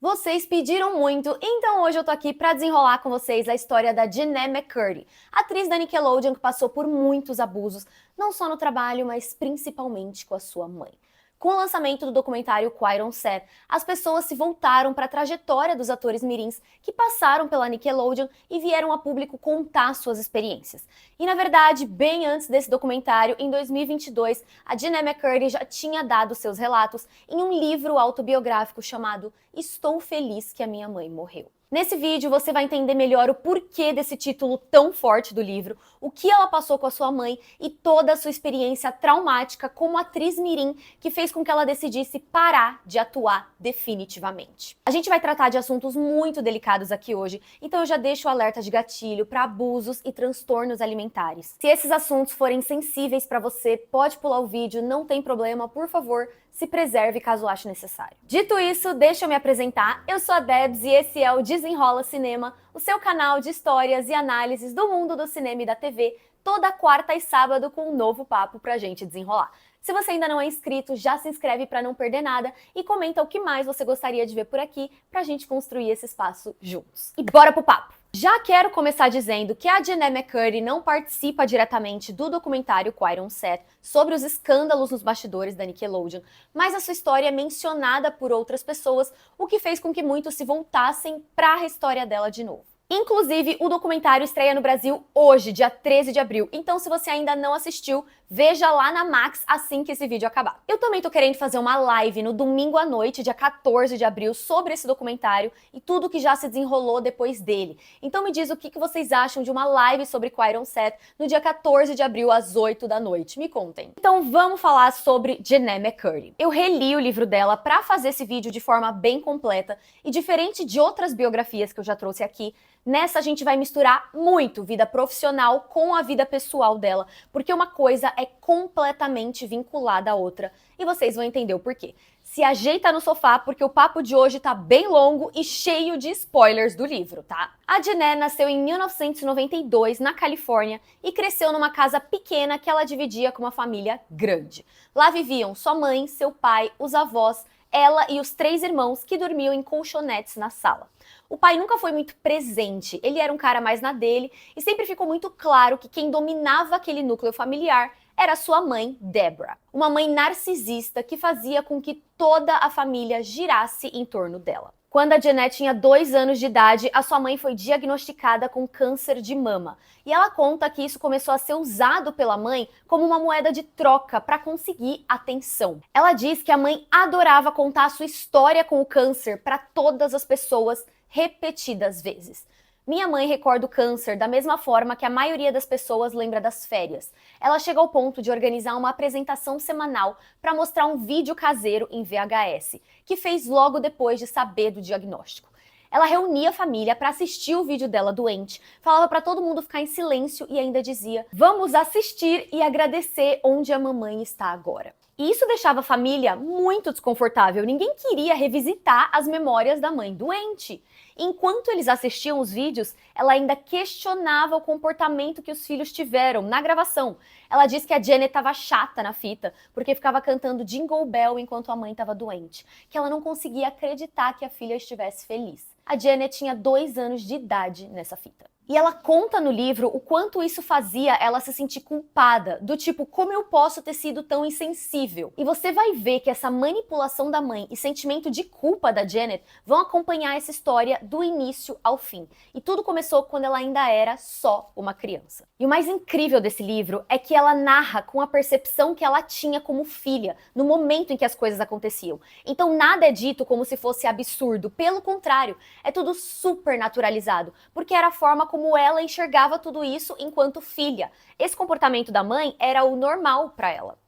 Vocês pediram muito, então hoje eu tô aqui pra desenrolar com vocês a história da Janae McCurdy, atriz da Nickelodeon que passou por muitos abusos, não só no trabalho, mas principalmente com a sua mãe. Com o lançamento do documentário Quiet on Set, as pessoas se voltaram para a trajetória dos atores mirins que passaram pela Nickelodeon e vieram a público contar suas experiências. E na verdade, bem antes desse documentário, em 2022, a Janae McCurdy já tinha dado seus relatos em um livro autobiográfico chamado Estou Feliz que a Minha Mãe Morreu. Nesse vídeo você vai entender melhor o porquê desse título tão forte do livro, o que ela passou com a sua mãe e toda a sua experiência traumática como atriz mirim que fez com que ela decidisse parar de atuar definitivamente. A gente vai tratar de assuntos muito delicados aqui hoje, então eu já deixo o alerta de gatilho para abusos e transtornos alimentares. Se esses assuntos forem sensíveis para você, pode pular o vídeo, não tem problema, por favor, se preserve caso ache necessário. Dito isso, deixa eu me apresentar. Eu sou a Debs e esse é o Desenrola Cinema, o seu canal de histórias e análises do mundo do cinema e da TV, toda quarta e sábado com um novo papo pra gente desenrolar. Se você ainda não é inscrito, já se inscreve para não perder nada e comenta o que mais você gostaria de ver por aqui pra gente construir esse espaço juntos. E bora pro papo! Já quero começar dizendo que a Janae McCurdy não participa diretamente do documentário Quiet on Set sobre os escândalos nos bastidores da Nickelodeon, mas a sua história é mencionada por outras pessoas, o que fez com que muitos se voltassem para a história dela de novo. Inclusive, o documentário estreia no Brasil hoje, dia 13 de abril, então se você ainda não assistiu, veja lá na Max assim que esse vídeo acabar. Eu também tô querendo fazer uma live no domingo à noite, dia 14 de abril, sobre esse documentário e tudo que já se desenrolou depois dele. Então me diz o que vocês acham de uma live sobre Quiet on Set no dia 14 de abril, às 8 da noite. Me contem. Então vamos falar sobre Janae McCurdy. Eu reli o livro dela pra fazer esse vídeo de forma bem completa e diferente de outras biografias que eu já trouxe aqui, nessa a gente vai misturar muito vida profissional com a vida pessoal dela, porque uma coisa é completamente vinculada à outra, e vocês vão entender o porquê. Se ajeita no sofá, porque o papo de hoje tá bem longo e cheio de spoilers do livro, tá? A Janae nasceu em 1992, na Califórnia, e cresceu numa casa pequena que ela dividia com uma família grande. Lá viviam sua mãe, seu pai, os avós, ela e os 3 irmãos que dormiam em colchonetes na sala. O pai nunca foi muito presente, ele era um cara mais na dele e sempre ficou muito claro que quem dominava aquele núcleo familiar era sua mãe, Deborah. Uma mãe narcisista que fazia com que toda a família girasse em torno dela. Quando a Janae tinha 2 anos de idade, a sua mãe foi diagnosticada com câncer de mama. E ela conta que isso começou a ser usado pela mãe como uma moeda de troca para conseguir atenção. Ela diz que a mãe adorava contar a sua história com o câncer para todas as pessoas repetidas vezes. Minha mãe recorda o câncer da mesma forma que a maioria das pessoas lembra das férias. Ela chega ao ponto de organizar uma apresentação semanal para mostrar um vídeo caseiro em VHS, que fez logo depois de saber do diagnóstico. Ela reunia a família para assistir o vídeo dela doente, falava para todo mundo ficar em silêncio e ainda dizia: "Vamos assistir e agradecer onde a mamãe está agora". E isso deixava a família muito desconfortável. Ninguém queria revisitar as memórias da mãe doente. Enquanto eles assistiam os vídeos, ela ainda questionava o comportamento que os filhos tiveram na gravação. Ela disse que a Janae estava chata na fita, porque ficava cantando Jingle Bell enquanto a mãe estava doente, que ela não conseguia acreditar que a filha estivesse feliz. A Janae tinha 2 anos de idade nessa fita. E ela conta no livro o quanto isso fazia ela se sentir culpada, do tipo, como eu posso ter sido tão insensível? E você vai ver que essa manipulação da mãe e sentimento de culpa da Janet vão acompanhar essa história do início ao fim. E tudo começou quando ela ainda era só uma criança. E o mais incrível desse livro é que ela narra com a percepção que ela tinha como filha, no momento em que as coisas aconteciam. Então nada é dito como se fosse absurdo, pelo contrário, é tudo super naturalizado, porque era a forma como ela enxergava tudo isso enquanto filha. Esse comportamento da mãe era o normal para ela.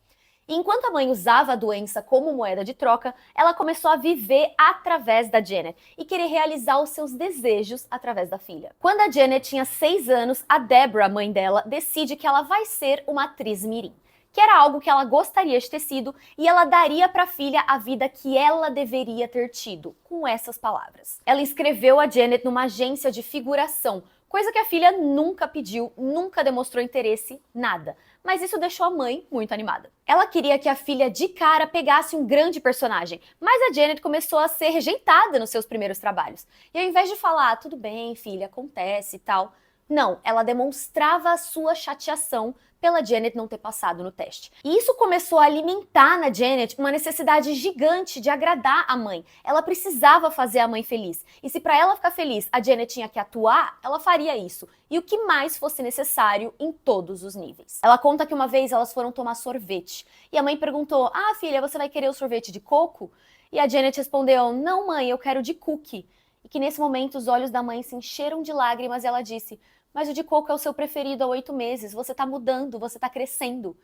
E enquanto a mãe usava a doença como moeda de troca, ela começou a viver através da Janet e querer realizar os seus desejos através da filha. Quando a Janet tinha 6 anos, a Deborah, mãe dela, decide que ela vai ser uma atriz mirim, que era algo que ela gostaria de ter sido, e ela daria para a filha a vida que ela deveria ter tido, com essas palavras. Ela inscreveu a Janet numa agência de figuração, coisa que a filha nunca pediu, nunca demonstrou interesse, nada. Mas isso deixou a mãe muito animada. Ela queria que a filha de cara pegasse um grande personagem, mas a Janet começou a ser rejeitada nos seus primeiros trabalhos. E ao invés de falar, tudo bem, filha, acontece e tal, não, ela demonstrava a sua chateação pela Janet não ter passado no teste. E isso começou a alimentar na Janet uma necessidade gigante de agradar a mãe. Ela precisava fazer a mãe feliz. E se para ela ficar feliz a Janet tinha que atuar, ela faria isso. E o que mais fosse necessário em todos os níveis. Ela conta que uma vez elas foram tomar sorvete. E a mãe perguntou, filha, você vai querer o sorvete de coco? E a Janet respondeu, não mãe, eu quero de cookie. E que nesse momento os olhos da mãe se encheram de lágrimas e ela disse, mas o de coco é o seu preferido há 8 meses, você tá mudando, você tá crescendo.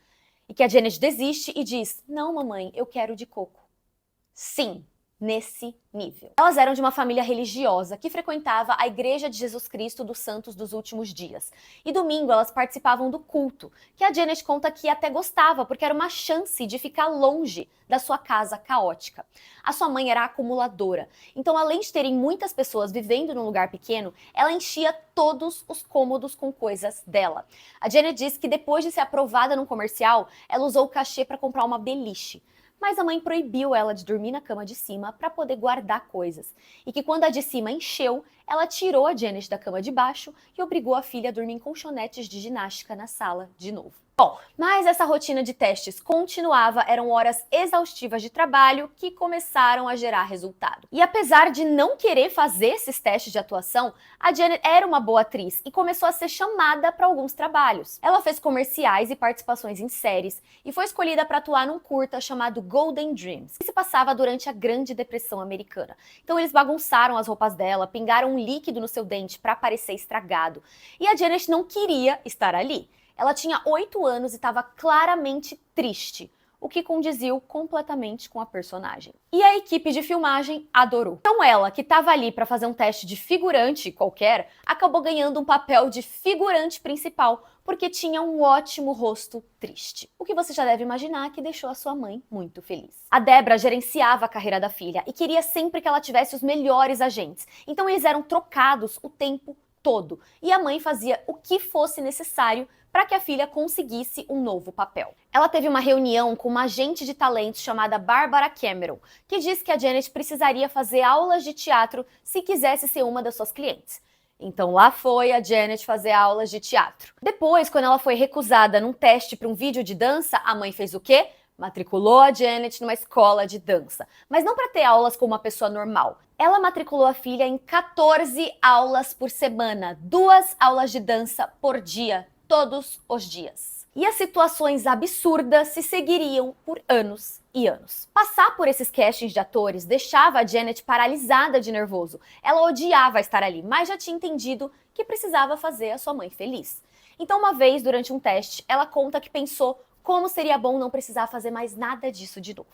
E que a Janet desiste e diz, não mamãe, eu quero o de coco. Sim, nesse nível. Elas eram de uma família religiosa que frequentava a Igreja de Jesus Cristo dos Santos dos Últimos Dias. E domingo elas participavam do culto, que a Janet conta que até gostava, porque era uma chance de ficar longe da sua casa caótica. A sua mãe era acumuladora, então além de terem muitas pessoas vivendo num lugar pequeno, ela enchia todos os cômodos com coisas dela. A Janet diz que depois de ser aprovada num comercial, ela usou o cachê para comprar uma beliche. Mas a mãe proibiu ela de dormir na cama de cima para poder guardar coisas. E que quando a de cima encheu, ela tirou a Janet da cama de baixo e obrigou a filha a dormir em colchonetes de ginástica na sala de novo. Bom, mas essa rotina de testes continuava, eram horas exaustivas de trabalho que começaram a gerar resultado. E apesar de não querer fazer esses testes de atuação, a Janet era uma boa atriz e começou a ser chamada para alguns trabalhos. Ela fez comerciais e participações em séries e foi escolhida para atuar num curta chamado Golden Dreams, que se passava durante a Grande Depressão Americana. Então eles bagunçaram as roupas dela, pingaram um líquido no seu dente para parecer estragado. E a Janet não queria estar ali. Ela tinha 8 anos e estava claramente triste, o que condiziu completamente com a personagem. E a equipe de filmagem adorou. Então ela, que estava ali para fazer um teste de figurante qualquer, acabou ganhando um papel de figurante principal, porque tinha um ótimo rosto triste. O que você já deve imaginar que deixou a sua mãe muito feliz. A Debra gerenciava a carreira da filha e queria sempre que ela tivesse os melhores agentes. Então eles eram trocados o tempo todo. E a mãe fazia o que fosse necessário para que a filha conseguisse um novo papel. Ela teve uma reunião com uma agente de talentos chamada Barbara Cameron, que disse que a Janet precisaria fazer aulas de teatro se quisesse ser uma das suas clientes. Então lá foi a Janet fazer aulas de teatro. Depois, quando ela foi recusada num teste para um vídeo de dança, a mãe fez o quê? Matriculou a Janet numa escola de dança. Mas não para ter aulas com uma pessoa normal. Ela matriculou a filha em 14 aulas por semana, 2 aulas de dança por dia, todos os dias. E as situações absurdas se seguiriam por anos e anos. Passar por esses castings de atores deixava a Janet paralisada de nervoso. Ela odiava estar ali, mas já tinha entendido que precisava fazer a sua mãe feliz. Então, uma vez, durante um teste, ela conta que pensou como seria bom não precisar fazer mais nada disso de novo.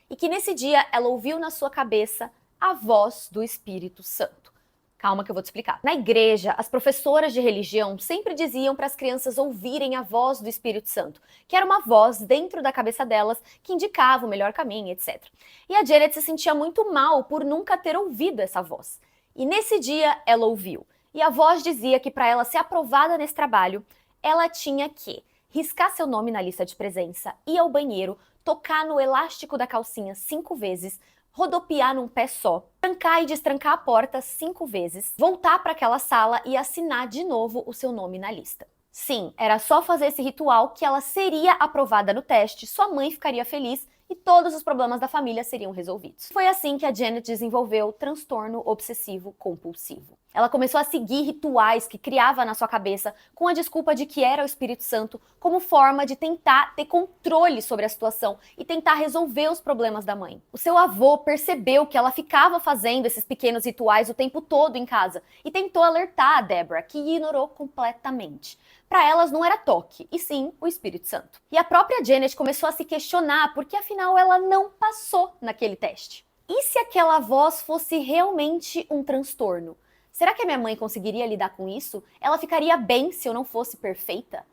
E que nesse dia ela ouviu na sua cabeça a voz do Espírito Santo. Calma que eu vou te explicar. Na igreja, as professoras de religião sempre diziam para as crianças ouvirem a voz do Espírito Santo, que era uma voz dentro da cabeça delas que indicava o melhor caminho, etc. E a Janet se sentia muito mal por nunca ter ouvido essa voz. E nesse dia ela ouviu. E a voz dizia que para ela ser aprovada nesse trabalho, ela tinha que riscar seu nome na lista de presença, ir ao banheiro, tocar no elástico da calcinha 5 vezes, rodopiar num pé só, trancar e destrancar a porta 5 vezes, voltar para aquela sala e assinar de novo o seu nome na lista. Sim, era só fazer esse ritual que ela seria aprovada no teste, sua mãe ficaria feliz e todos os problemas da família seriam resolvidos. Foi assim que a Janet desenvolveu transtorno obsessivo compulsivo. Ela começou a seguir rituais que criava na sua cabeça com a desculpa de que era o Espírito Santo, como forma de tentar ter controle sobre a situação e tentar resolver os problemas da mãe. O seu avô percebeu que ela ficava fazendo esses pequenos rituais o tempo todo em casa e tentou alertar a Debra, que ignorou completamente. Para elas não era toque, e sim o Espírito Santo. E a própria Janet começou a se questionar porque afinal ela não passou naquele teste. E se aquela voz fosse realmente um transtorno? Será que a minha mãe conseguiria lidar com isso? Ela ficaria bem se eu não fosse perfeita?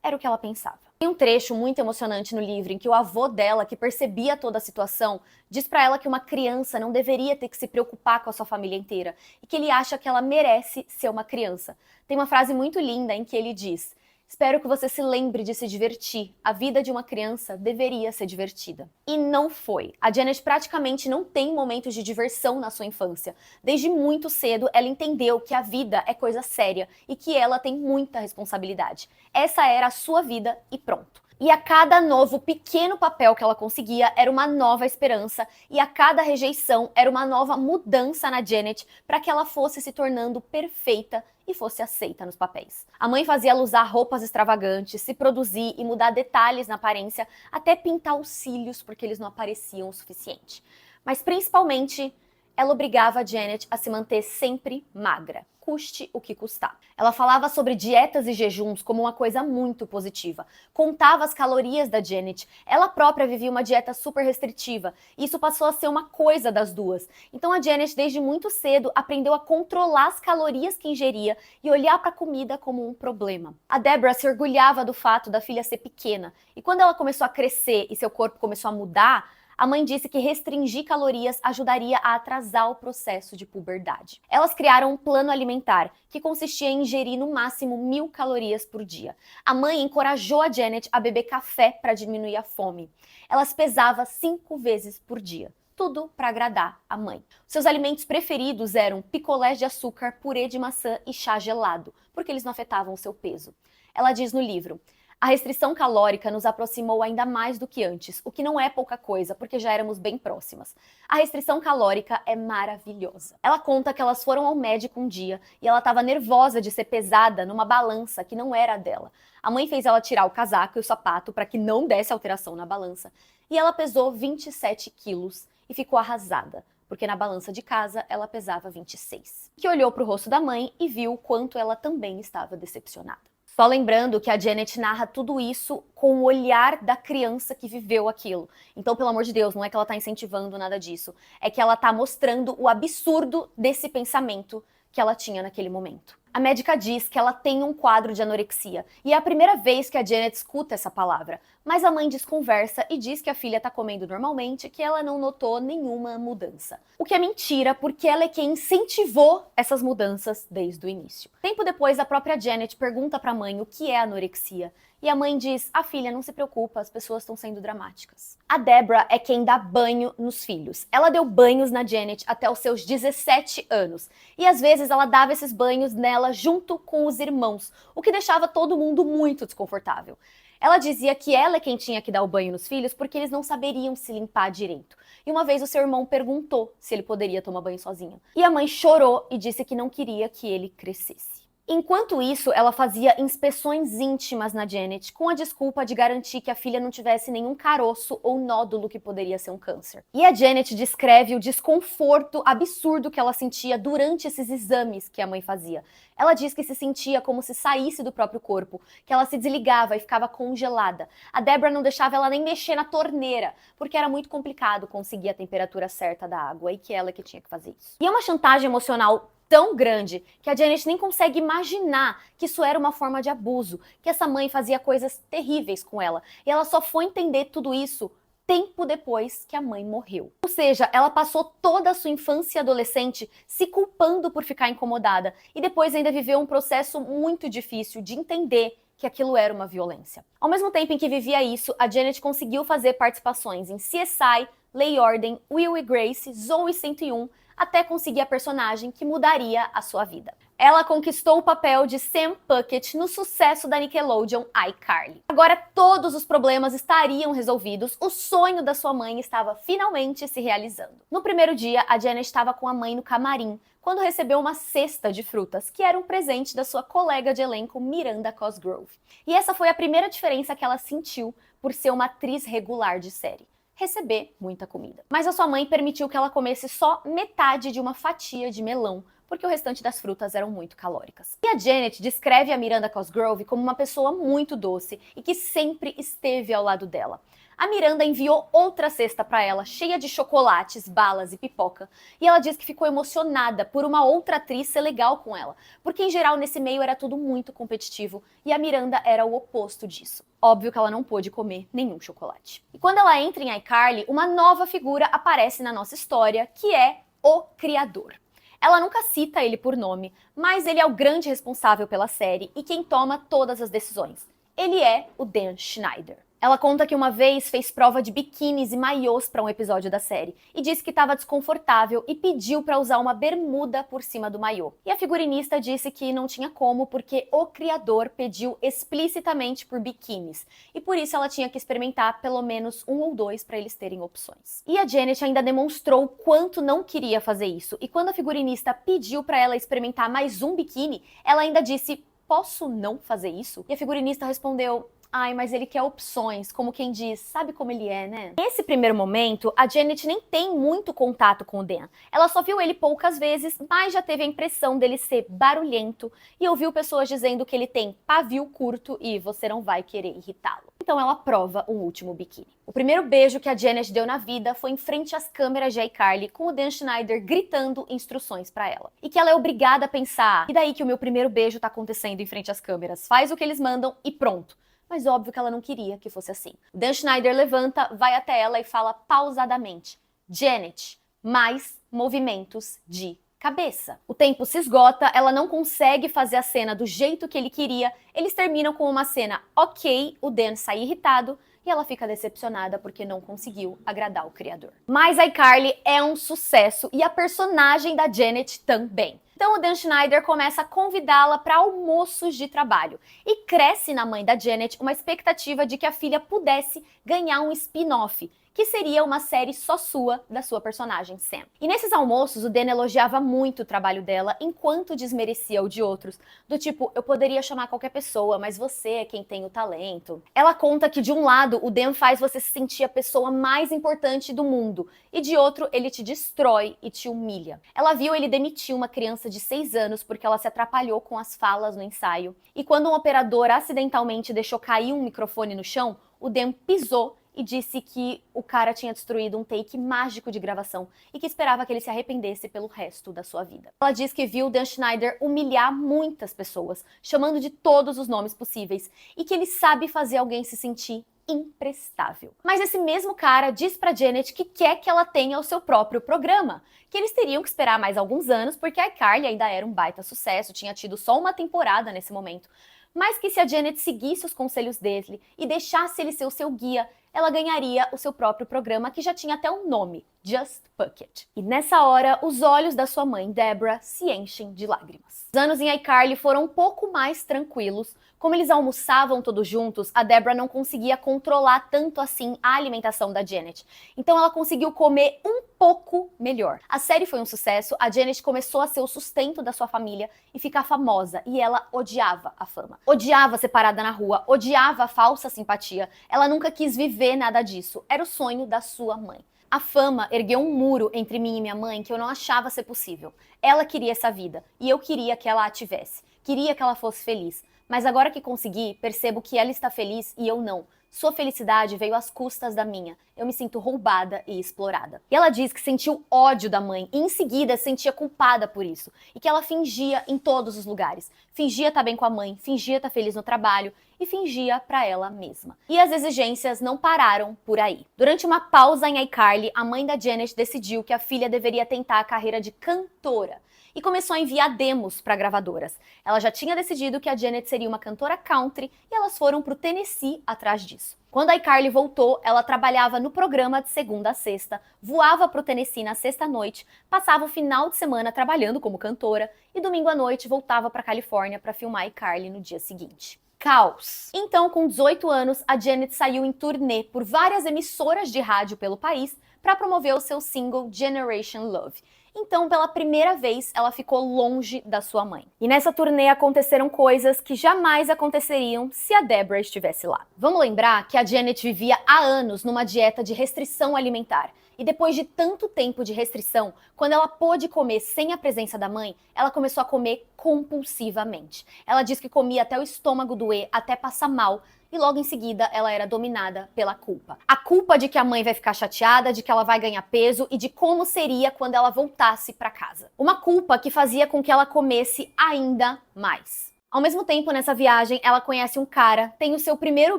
Era o que ela pensava. Tem um trecho muito emocionante no livro em que o avô dela, que percebia toda a situação, diz pra ela que uma criança não deveria ter que se preocupar com a sua família inteira e que ele acha que ela merece ser uma criança. Tem uma frase muito linda em que ele diz: "Espero que você se lembre de se divertir. A vida de uma criança deveria ser divertida." E não foi. A Janet praticamente não tem momentos de diversão na sua infância. Desde muito cedo, ela entendeu que a vida é coisa séria e que ela tem muita responsabilidade. Essa era a sua vida e pronto. E a cada novo pequeno papel que ela conseguia era uma nova esperança, e a cada rejeição era uma nova mudança na Janet para que ela fosse se tornando perfeita e fosse aceita nos papéis. A mãe fazia ela usar roupas extravagantes, se produzir e mudar detalhes na aparência, até pintar os cílios porque eles não apareciam o suficiente. Mas principalmente, ela obrigava a Janet a se manter sempre magra, custe o que custar. Ela falava sobre dietas e jejuns como uma coisa muito positiva. Contava as calorias da Janet. Ela própria vivia uma dieta super restritiva. E isso passou a ser uma coisa das duas. Então a Janet, desde muito cedo, aprendeu a controlar as calorias que ingeria e olhar para a comida como um problema. A Deborah se orgulhava do fato da filha ser pequena. E quando ela começou a crescer e seu corpo começou a mudar, a mãe disse que restringir calorias ajudaria a atrasar o processo de puberdade. Elas criaram um plano alimentar que consistia em ingerir no máximo 1.000 calorias por dia. A mãe encorajou a Janet a beber café para diminuir a fome. Ela se pesava 5 vezes por dia. Tudo para agradar a mãe. Seus alimentos preferidos eram picolés de açúcar, purê de maçã e chá gelado, porque eles não afetavam o seu peso. Ela diz no livro: "A restrição calórica nos aproximou ainda mais do que antes, o que não é pouca coisa, porque já éramos bem próximas. A restrição calórica é maravilhosa." Ela conta que elas foram ao médico um dia e ela estava nervosa de ser pesada numa balança que não era a dela. A mãe fez ela tirar o casaco e o sapato para que não desse alteração na balança. E ela pesou 27 quilos e ficou arrasada, porque na balança de casa ela pesava 26. Que olhou para o rosto da mãe e viu o quanto ela também estava decepcionada. Só lembrando que a Janet narra tudo isso com o olhar da criança que viveu aquilo. Então, pelo amor de Deus, não é que ela tá incentivando nada disso. É que ela tá mostrando o absurdo desse pensamento que ela tinha naquele momento. A médica diz que ela tem um quadro de anorexia, e é a primeira vez que a Janet escuta essa palavra. Mas a mãe desconversa e diz que a filha tá comendo normalmente, que ela não notou nenhuma mudança. O que é mentira, porque ela é quem incentivou essas mudanças desde o início. Tempo depois, a própria Janet pergunta pra mãe o que é anorexia. E a mãe diz: "A filha, não se preocupa, as pessoas estão sendo dramáticas." A Deborah é quem dá banho nos filhos. Ela deu banhos na Janet até os seus 17 anos. E às vezes ela dava esses banhos nela junto com os irmãos, o que deixava todo mundo muito desconfortável. Ela dizia que ela é quem tinha que dar o banho nos filhos porque eles não saberiam se limpar direito. E uma vez o seu irmão perguntou se ele poderia tomar banho sozinho. E a mãe chorou e disse que não queria que ele crescesse. Enquanto isso, ela fazia inspeções íntimas na Janet, com a desculpa de garantir que a filha não tivesse nenhum caroço ou nódulo que poderia ser um câncer. E a Janet descreve o desconforto absurdo que ela sentia durante esses exames que a mãe fazia. Ela diz que se sentia como se saísse do próprio corpo, que ela se desligava e ficava congelada. A Deborah não deixava ela nem mexer na torneira, porque era muito complicado conseguir a temperatura certa da água e que ela que tinha que fazer isso. E é uma chantagem emocional tão grande que a Janet nem consegue imaginar que isso era uma forma de abuso, que essa mãe fazia coisas terríveis com ela. E ela só foi entender tudo isso tempo depois que a mãe morreu. Ou seja, ela passou toda a sua infância e adolescente se culpando por ficar incomodada e depois ainda viveu um processo muito difícil de entender que aquilo era uma violência. Ao mesmo tempo em que vivia isso, a Janet conseguiu fazer participações em CSI, Lei e Ordem, Will e Grace, Zoey 101, até conseguir a personagem que mudaria a sua vida. Ela conquistou o papel de Sam Puckett no sucesso da Nickelodeon iCarly. Agora todos os problemas estariam resolvidos, o sonho da sua mãe estava finalmente se realizando. No primeiro dia, a Janet estava com a mãe no camarim, quando recebeu uma cesta de frutas, que era um presente da sua colega de elenco Miranda Cosgrove. E essa foi a primeira diferença que ela sentiu por ser uma atriz regular de série: receber muita comida. Mas a sua mãe permitiu que ela comesse só metade de uma fatia de melão, porque o restante das frutas eram muito calóricas. E a Janet descreve a Miranda Cosgrove como uma pessoa muito doce e que sempre esteve ao lado dela. a Miranda enviou outra cesta para ela, cheia de chocolates, balas e pipoca. E ela diz que ficou emocionada por uma outra atriz ser legal com ela, porque em geral nesse meio era tudo muito competitivo e a Miranda era o oposto disso. Óbvio que ela não pôde comer nenhum chocolate. E quando ela entra em iCarly, uma nova figura aparece na nossa história, que é o criador. Ela nunca cita ele por nome, mas ele é o grande responsável pela série e quem toma todas as decisões. Ele é o Dan Schneider. Ela conta que uma vez fez prova de biquínis e maiôs para um episódio da série e disse que estava desconfortável e pediu para usar uma bermuda por cima do maiô. E a figurinista disse que não tinha como porque o criador pediu explicitamente por biquínis e por isso ela tinha que experimentar pelo menos um ou dois para eles terem opções. E a Janet ainda demonstrou o quanto não queria fazer isso e quando a figurinista pediu para ela experimentar mais um biquíni, ela ainda disse: "Posso não fazer isso?" E a figurinista respondeu: "Ai, mas ele quer opções", como quem diz, sabe como ele é, né? Nesse primeiro momento, a Janet nem tem muito contato com o Dan. Ela só viu ele poucas vezes, mas já teve a impressão dele ser barulhento e ouviu pessoas dizendo que ele tem pavio curto e você não vai querer irritá-lo. Então ela prova um último biquíni. O primeiro beijo que a Janet deu na vida foi em frente às câmeras de iCarly, com o Dan Schneider gritando instruções pra ela. E que ela é obrigada a pensar: e daí que o meu primeiro beijo tá acontecendo em frente às câmeras? Faz o que eles mandam e pronto. Mas óbvio que ela não queria que fosse assim. O Dan Schneider levanta, vai até ela e fala pausadamente: "Janet, mais movimentos de cabeça." O tempo se esgota, ela não consegue fazer a cena do jeito que ele queria, eles terminam com uma cena ok, o Dan sai irritado e ela fica decepcionada porque não conseguiu agradar o criador. Mas iCarly é um sucesso e a personagem da Janet também. Então o Dan Schneider começa a convidá-la para almoços de trabalho e cresce na mãe da Janet uma expectativa de que a filha pudesse ganhar um spin-off, que seria uma série só sua, da sua personagem Sam. E nesses almoços, o Dan elogiava muito o trabalho dela, enquanto desmerecia o de outros, do tipo: "Eu poderia chamar qualquer pessoa, mas você é quem tem o talento." Ela conta que de um lado, o Dan faz você se sentir a pessoa mais importante do mundo, e de outro, ele te destrói e te humilha. Ela viu ele demitir uma criança de 6 anos porque ela se atrapalhou com as falas no ensaio, e quando um operador acidentalmente deixou cair um microfone no chão, o Dan pisou e disse que o cara tinha destruído um take mágico de gravação e que esperava que ele se arrependesse pelo resto da sua vida. Ela diz que viu Dan Schneider humilhar muitas pessoas, chamando de todos os nomes possíveis, e que ele sabe fazer alguém se sentir imprestável. Mas esse mesmo cara diz pra Janet que quer que ela tenha o seu próprio programa, que eles teriam que esperar mais alguns anos porque a iCarly ainda era um baita sucesso, tinha tido só uma temporada nesse momento, mas que se a Janet seguisse os conselhos dele e deixasse ele ser o seu guia, ela ganharia o seu próprio programa, que já tinha até um nome: Just Bucket. E nessa hora, os olhos da sua mãe, Deborah, se enchem de lágrimas. Os anos em iCarly foram um pouco mais tranquilos. Como eles almoçavam todos juntos, a Deborah não conseguia controlar tanto assim a alimentação da Janet. Então ela conseguiu comer um pouco melhor. A série foi um sucesso, a Janet começou a ser o sustento da sua família e ficar famosa, e ela odiava a fama. Odiava ser parada na rua, odiava a falsa simpatia. Ela nunca quis viver nada disso. Era o sonho da sua mãe. A fama ergueu um muro entre mim e minha mãe que eu não achava ser possível. Ela queria essa vida e eu queria que ela a tivesse. Queria que ela fosse feliz. Mas agora que consegui, percebo que ela está feliz e eu não. Sua felicidade veio às custas da minha. Eu me sinto roubada e explorada. E ela diz que sentiu ódio da mãe e em seguida se sentia culpada por isso. E que ela fingia em todos os lugares. Fingia estar bem com a mãe, fingia estar feliz no trabalho e fingia pra ela mesma. E as exigências não pararam por aí. Durante uma pausa em iCarly, a mãe da Janet decidiu que a filha deveria tentar a carreira de cantora e começou a enviar demos para gravadoras. Ela já tinha decidido que a Janet seria uma cantora country e elas foram pro Tennessee atrás disso. Quando a iCarly voltou, ela trabalhava no programa de segunda a sexta, voava pro Tennessee na sexta-noite, passava o final de semana trabalhando como cantora e domingo à noite voltava pra Califórnia para filmar iCarly no dia seguinte. Caos. Então, com 18 anos, a Janet saiu em turnê por várias emissoras de rádio pelo país para promover o seu single Generation Love. Então, pela primeira vez, ela ficou longe da sua mãe. E nessa turnê aconteceram coisas que jamais aconteceriam se a Deborah estivesse lá. Vamos lembrar que a Janet vivia há anos numa dieta de restrição alimentar. E depois de tanto tempo de restrição, quando ela pôde comer sem a presença da mãe, ela começou a comer compulsivamente. Ela diz que comia até o estômago doer, até passar mal, e logo em seguida ela era dominada pela culpa. A culpa de que a mãe vai ficar chateada, de que ela vai ganhar peso e de como seria quando ela voltasse para casa. Uma culpa que fazia com que ela comesse ainda mais. Ao mesmo tempo, nessa viagem, ela conhece um cara, tem o seu primeiro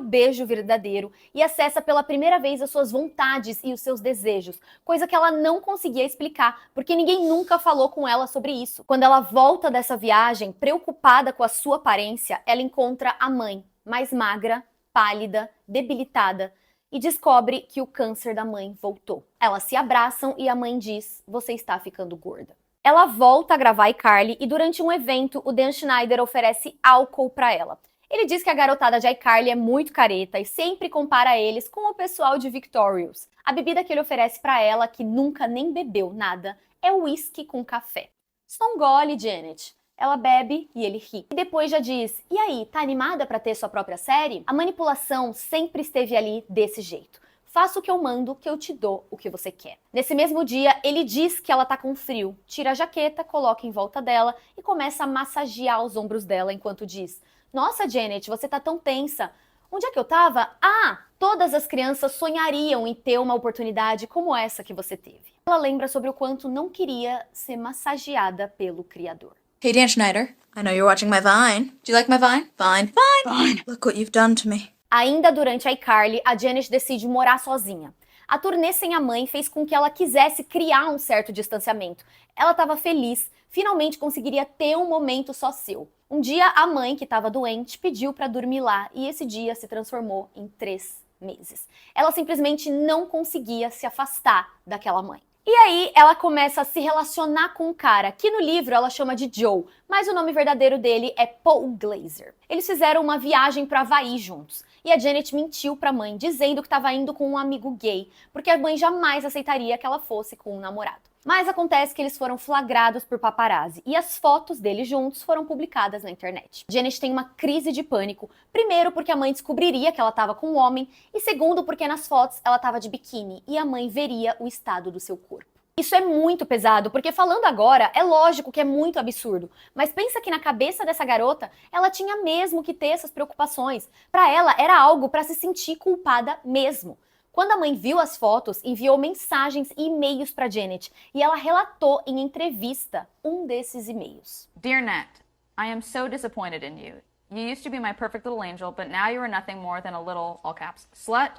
beijo verdadeiro e acessa pela primeira vez as suas vontades e os seus desejos, coisa que ela não conseguia explicar, porque ninguém nunca falou com ela sobre isso. Quando ela volta dessa viagem, preocupada com a sua aparência, ela encontra a mãe, mais magra, pálida, debilitada, e descobre que o câncer da mãe voltou. Elas se abraçam e a mãe diz: "Você está ficando gorda." Ela volta a gravar iCarly e durante um evento o Dan Schneider oferece álcool para ela. Ele diz que a garotada de iCarly é muito careta e sempre compara eles com o pessoal de Victorious. A bebida que ele oferece para ela, que nunca nem bebeu nada, é whisky com café. Só um gole, Janet. Ela bebe e ele ri. E depois já diz: "E aí, tá animada para ter sua própria série?" A manipulação sempre esteve ali desse jeito. Faça o que eu mando, que eu te dou o que você quer. Nesse mesmo dia, ele diz que ela tá com frio, tira a jaqueta, coloca em volta dela e começa a massagear os ombros dela enquanto diz: "Nossa, Janet, você tá tão tensa. Onde é que eu tava? Ah, todas as crianças sonhariam em ter uma oportunidade como essa que você teve." Ela lembra sobre o quanto não queria ser massageada pelo Criador. Hey, Dan Schneider, I know you're watching my Vine. Do you like my Vine? Vine. Vine. Look what you've done to me. Ainda durante a iCarly, a Janet decide morar sozinha. A turnê sem a mãe fez com que ela quisesse criar um certo distanciamento. Ela estava feliz, finalmente conseguiria ter um momento só seu. Um dia, a mãe, que estava doente, pediu para dormir lá e esse dia se transformou em 3 meses. Ela simplesmente não conseguia se afastar daquela mãe. E aí, ela começa a se relacionar com um cara, que no livro ela chama de Joe, mas o nome verdadeiro dele é Paul Glazer. Eles fizeram uma viagem para Havaí juntos, e a Janet mentiu pra mãe, dizendo que estava indo com um amigo gay, porque a mãe jamais aceitaria que ela fosse com um namorado. Mas acontece que eles foram flagrados por paparazzi, e as fotos deles juntos foram publicadas na internet. Janet tem uma crise de pânico, primeiro porque a mãe descobriria que ela estava com um homem, e segundo porque nas fotos ela estava de biquíni, e a mãe veria o estado do seu corpo. Isso é muito pesado, porque falando agora, é lógico que é muito absurdo, mas pensa que na cabeça dessa garota, ela tinha mesmo que ter essas preocupações. Pra ela, era algo pra se sentir culpada mesmo. Quando a mãe viu as fotos, enviou mensagens e e-mails pra Janet, e ela relatou em entrevista um desses e-mails. Dear Nat, I am so disappointed in you. You used to be my perfect little angel, but now you are nothing more than a little, all caps, slut,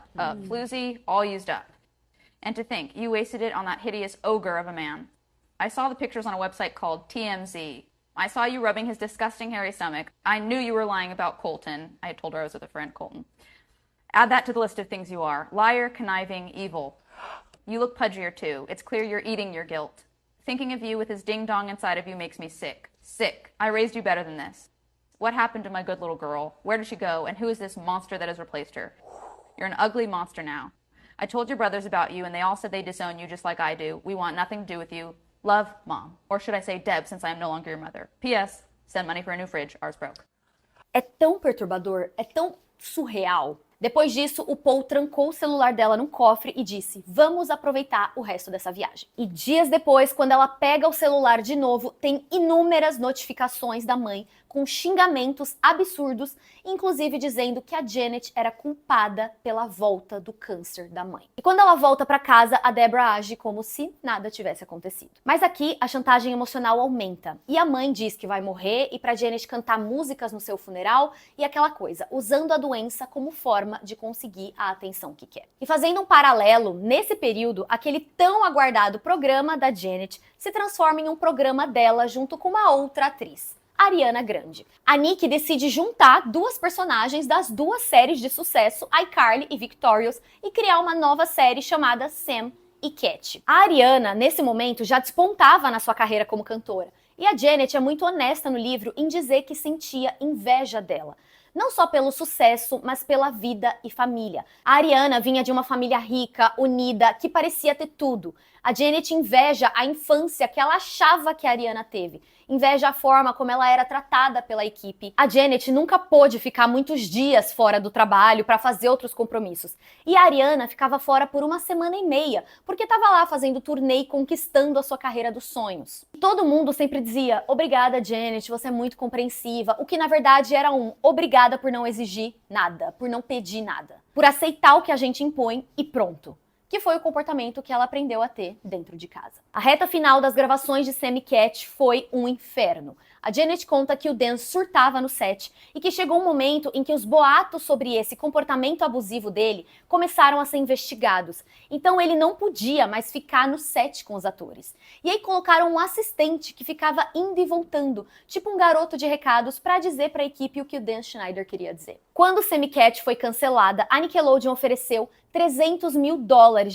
floozy, all used up. And to think, you wasted it on that hideous ogre of a man. I saw the pictures on a website called TMZ. I saw you rubbing his disgusting hairy stomach. I knew you were lying about Colton. I had told her I was with a friend, Colton. Add that to the list of things you are. Liar, conniving, evil. You look pudgier too. It's clear you're eating your guilt. Thinking of you with his ding-dong inside of you makes me sick. Sick. I raised you better than this. What happened to my good little girl? Where did she go? And who is this monster that has replaced her? You're an ugly monster now. I told your brothers about you, and they all said they disown you just like I do. We want nothing to do with you. Love, Mom. Or should I say Deb, since I am no longer your mother. P.S. Send money for a new fridge. Ours broke. É tão perturbador, é tão surreal. Depois disso, o Paul trancou o celular dela num cofre e disse: "Vamos aproveitar o resto dessa viagem." E dias depois, quando ela pega o celular de novo, tem inúmeras notificações da mãe com xingamentos absurdos, inclusive dizendo que a Janet era culpada pela volta do câncer da mãe. E quando ela volta para casa, a Deborah age como se nada tivesse acontecido. Mas aqui a chantagem emocional aumenta e a mãe diz que vai morrer e para Janet cantar músicas no seu funeral e aquela coisa, usando a doença como forma de conseguir a atenção que quer. E fazendo um paralelo, nesse período, aquele tão aguardado programa da Janet se transforma em um programa dela junto com uma outra atriz, Ariana Grande. A Nick decide juntar duas personagens das duas séries de sucesso, iCarly e Victorious, e criar uma nova série chamada Sam e Cat. A Ariana, nesse momento, já despontava na sua carreira como cantora, e a Janet é muito honesta no livro em dizer que sentia inveja dela. Não só pelo sucesso, mas pela vida e família. A Ariana vinha de uma família rica, unida, que parecia ter tudo. A Janet inveja a infância que ela achava que a Ariana teve. Inveja a forma como ela era tratada pela equipe. A Janet nunca pôde ficar muitos dias fora do trabalho para fazer outros compromissos. E a Ariana ficava fora por 1 semana e meia, porque estava lá fazendo turnê e conquistando a sua carreira dos sonhos. Todo mundo sempre dizia, obrigada Janet, você é muito compreensiva, o que na verdade era obrigada por não exigir nada, por não pedir nada, por aceitar o que a gente impõe e pronto. Que foi o comportamento que ela aprendeu a ter dentro de casa. A reta final das gravações de Sam e Cat foi um inferno. A Janet conta que o Dan surtava no set e que chegou um momento em que os boatos sobre esse comportamento abusivo dele começaram a ser investigados. Então ele não podia mais ficar no set com os atores. E aí colocaram um assistente que ficava indo e voltando, tipo um garoto de recados para dizer para a equipe o que o Dan Schneider queria dizer. Quando Sam e Cat foi cancelada, a Nickelodeon ofereceu $300 mil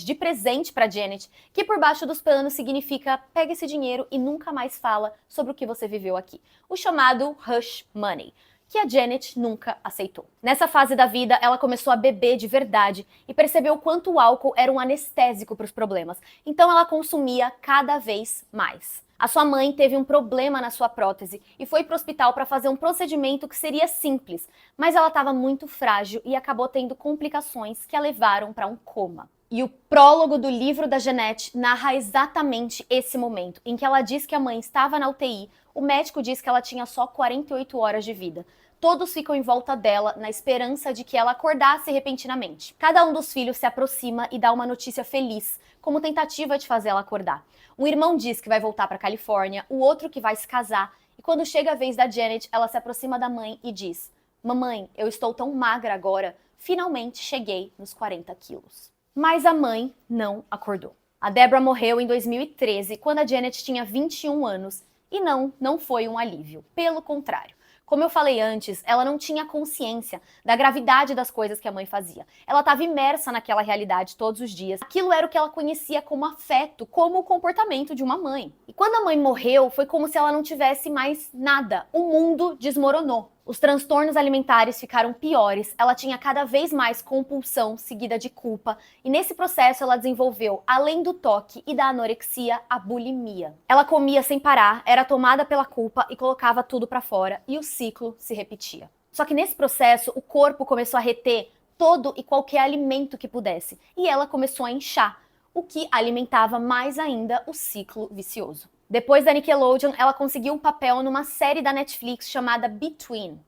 de presente para Janet, que por baixo dos panos significa pega esse dinheiro e nunca mais fala sobre o que você viveu aqui. O chamado Hush Money, que a Janet nunca aceitou. Nessa fase da vida, ela começou a beber de verdade e percebeu o quanto o álcool era um anestésico para os problemas, então ela consumia cada vez mais. A sua mãe teve um problema na sua prótese e foi para o hospital para fazer um procedimento que seria simples, mas ela estava muito frágil e acabou tendo complicações que a levaram para um coma. E o prólogo do livro da Jeanette narra exatamente esse momento, em que ela diz que a mãe estava na UTI, o médico diz que ela tinha só 48 horas de vida. Todos ficam em volta dela, na esperança de que ela acordasse repentinamente. Cada um dos filhos se aproxima e dá uma notícia feliz, como tentativa de fazer ela acordar. Um irmão diz que vai voltar para a Califórnia, o outro que vai se casar, e quando chega a vez da Janet, ela se aproxima da mãe e diz: "Mamãe, eu estou tão magra agora, finalmente cheguei nos 40 quilos." Mas a mãe não acordou. A Deborah morreu em 2013, quando a Janet tinha 21 anos, e não foi um alívio, pelo contrário. Como eu falei antes, ela não tinha consciência da gravidade das coisas que a mãe fazia. Ela estava imersa naquela realidade todos os dias. Aquilo era o que ela conhecia como afeto, como o comportamento de uma mãe. E quando a mãe morreu, foi como se ela não tivesse mais nada. O mundo desmoronou. Os transtornos alimentares ficaram piores, ela tinha cada vez mais compulsão seguida de culpa, e nesse processo ela desenvolveu, além do toque e da anorexia, a bulimia. Ela comia sem parar, era tomada pela culpa e colocava tudo pra fora, e o ciclo se repetia. Só que nesse processo, o corpo começou a reter todo e qualquer alimento que pudesse, e ela começou a inchar, o que alimentava mais ainda o ciclo vicioso. Depois da Nickelodeon, ela conseguiu um papel numa série da Netflix chamada Between.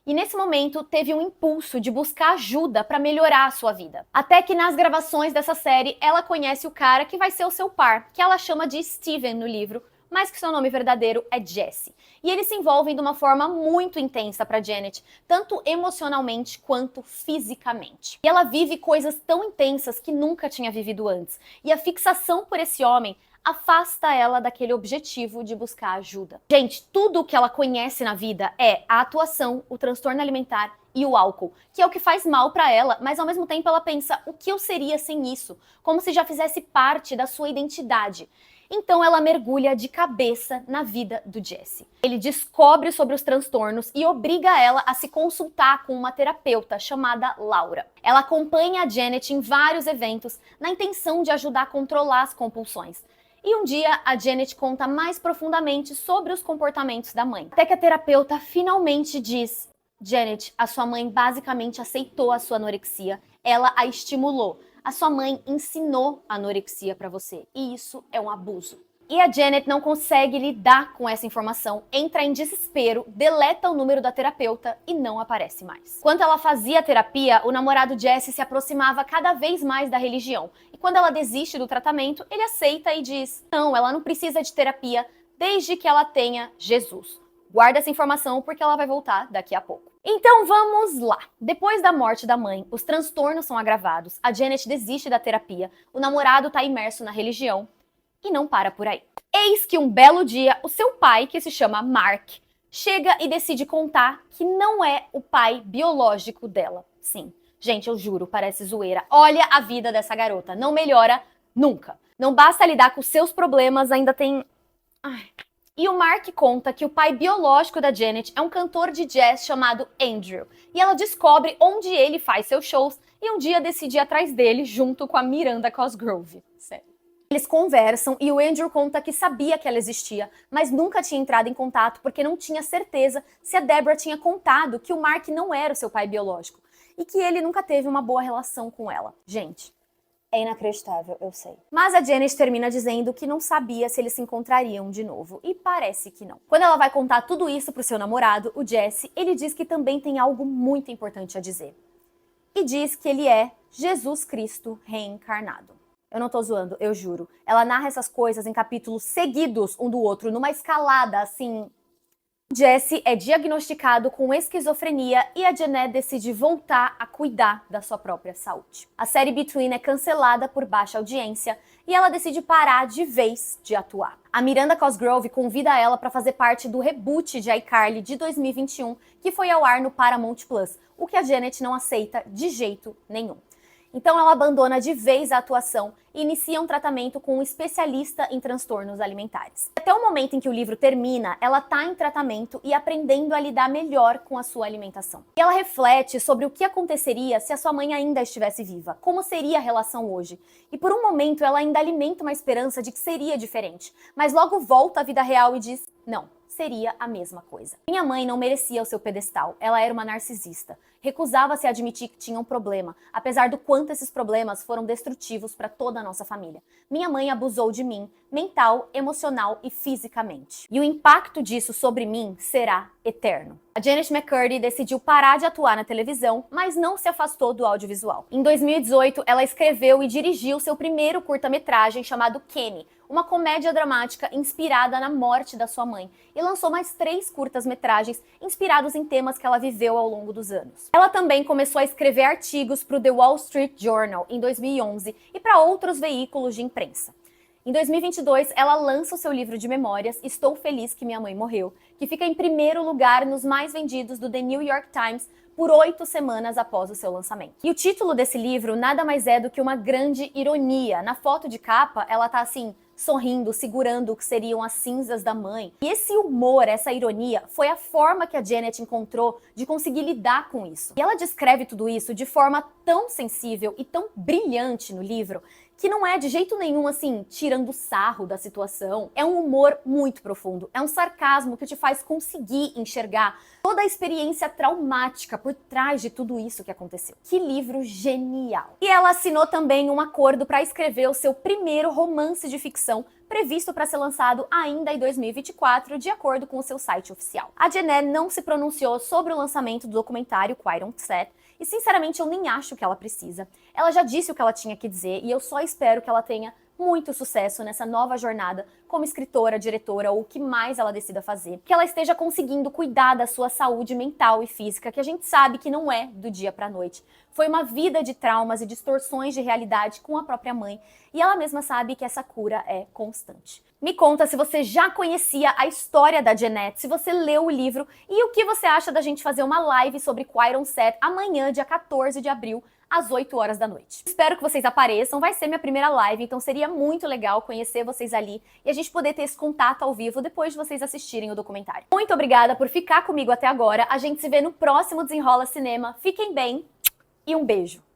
E nesse momento, teve um impulso de buscar ajuda para melhorar a sua vida. Até que nas gravações dessa série, ela conhece o cara que vai ser o seu par, que ela chama de Steven no livro, mas que seu nome verdadeiro é Jesse. E eles se envolvem de uma forma muito intensa para Janet, tanto emocionalmente quanto fisicamente. E ela vive coisas tão intensas que nunca tinha vivido antes. E a fixação por esse homem afasta ela daquele objetivo de buscar ajuda. Gente, tudo o que ela conhece na vida é a atuação, o transtorno alimentar e o álcool, que é o que faz mal pra ela, mas ao mesmo tempo ela pensa, o que eu seria sem isso? Como se já fizesse parte da sua identidade. Então ela mergulha de cabeça na vida do Jesse. Ele descobre sobre os transtornos e obriga ela a se consultar com uma terapeuta chamada Laura. Ela acompanha a Janet em vários eventos na intenção de ajudar a controlar as compulsões. E um dia, a Janet conta mais profundamente sobre os comportamentos da mãe. Até que a terapeuta finalmente diz: Janet, a sua mãe basicamente aceitou a sua anorexia, ela a estimulou. A sua mãe ensinou a anorexia pra você, e isso é um abuso. E a Janet não consegue lidar com essa informação, entra em desespero, deleta o número da terapeuta e não aparece mais. Enquanto ela fazia a terapia, o namorado Jesse se aproximava cada vez mais da religião. E quando ela desiste do tratamento, ele aceita e diz: não, ela não precisa de terapia desde que ela tenha Jesus. Guarda essa informação porque ela vai voltar daqui a pouco. Então vamos lá. Depois da morte da mãe, os transtornos são agravados, a Janet desiste da terapia, o namorado tá imerso na religião. E não para por aí. Eis que um belo dia, o seu pai, que se chama Mark, chega e decide contar que não é o pai biológico dela. Sim, gente, eu juro, parece zoeira. Olha a vida dessa garota, não melhora nunca. Não basta lidar com os seus problemas, ainda tem... E o Mark conta que o pai biológico da Janet é um cantor de jazz chamado Andrew. E ela descobre onde ele faz seus shows e um dia decide ir atrás dele junto com a Miranda Cosgrove. Sério. Eles conversam e o Andrew conta que sabia que ela existia, mas nunca tinha entrado em contato porque não tinha certeza se a Deborah tinha contado que o Mark não era o seu pai biológico e que ele nunca teve uma boa relação com ela. Gente, é inacreditável, eu sei. Mas a Janet termina dizendo que não sabia se eles se encontrariam de novo, e parece que não. Quando ela vai contar tudo isso pro seu namorado, o Jesse, ele diz que também tem algo muito importante a dizer. E diz que ele é Jesus Cristo reencarnado. Eu não tô zoando, eu juro. Ela narra essas coisas em capítulos seguidos um do outro, numa escalada assim. Jesse é diagnosticado com esquizofrenia e a Janet decide voltar a cuidar da sua própria saúde. A série Between é cancelada por baixa audiência e ela decide parar de vez de atuar. A Miranda Cosgrove convida ela para fazer parte do reboot de iCarly de 2021, que foi ao ar no Paramount Plus, o que a Janet não aceita de jeito nenhum. Então ela abandona de vez a atuação e inicia um tratamento com um especialista em transtornos alimentares. Até o momento em que o livro termina, ela está em tratamento e aprendendo a lidar melhor com a sua alimentação. E ela reflete sobre o que aconteceria se a sua mãe ainda estivesse viva, como seria a relação hoje. E por um momento ela ainda alimenta uma esperança de que seria diferente, mas logo volta à vida real e diz, não, seria a mesma coisa. Minha mãe não merecia o seu pedestal, ela era uma narcisista. Recusava-se a admitir que tinha um problema, apesar do quanto esses problemas foram destrutivos para toda a nossa família. Minha mãe abusou de mim, mental, emocional e fisicamente. E o impacto disso sobre mim será eterno. A Janet McCurdy decidiu parar de atuar na televisão, mas não se afastou do audiovisual. Em 2018, ela escreveu e dirigiu seu primeiro curta-metragem chamado Kenny, uma comédia dramática inspirada na morte da sua mãe, e lançou mais 3 curtas-metragens inspirados em temas que ela viveu ao longo dos anos. Ela também começou a escrever artigos para o The Wall Street Journal em 2011 e para outros veículos de imprensa. Em 2022, ela lança o seu livro de memórias, Estou Feliz que Minha Mãe Morreu, que fica em primeiro lugar nos mais vendidos do The New York Times por 8 semanas após o seu lançamento. E o título desse livro nada mais é do que uma grande ironia. Na foto de capa, ela tá assim, sorrindo, segurando o que seriam as cinzas da mãe. E esse humor, essa ironia, foi a forma que a Janet encontrou de conseguir lidar com isso. E ela descreve tudo isso de forma tão sensível e tão brilhante no livro, que não é de jeito nenhum assim, tirando sarro da situação. É um humor muito profundo, é um sarcasmo que te faz conseguir enxergar toda a experiência traumática por trás de tudo isso que aconteceu. Que livro genial! E ela assinou também um acordo para escrever o seu primeiro romance de ficção, previsto para ser lançado ainda em 2024, de acordo com o seu site oficial. A Janet não se pronunciou sobre o lançamento do documentário Quiet on Set, e sinceramente eu nem acho que ela precisa. Ela já disse o que ela tinha que dizer e eu só espero que ela tenha muito sucesso nessa nova jornada como escritora, diretora ou o que mais ela decida fazer. Que ela esteja conseguindo cuidar da sua saúde mental e física, que a gente sabe que não é do dia pra noite. Foi uma vida de traumas e distorções de realidade com a própria mãe e ela mesma sabe que essa cura é constante. Me conta se você já conhecia a história da Janet, se você leu o livro e o que você acha da gente fazer uma live sobre Quiet on Set amanhã, dia 14 de abril, às 8 horas da noite. Espero que vocês apareçam, vai ser minha primeira live, então seria muito legal conhecer vocês ali e a gente poder ter esse contato ao vivo depois de vocês assistirem o documentário. Muito obrigada por ficar comigo até agora, a gente se vê no próximo Desenrola Cinema, fiquem bem e um beijo!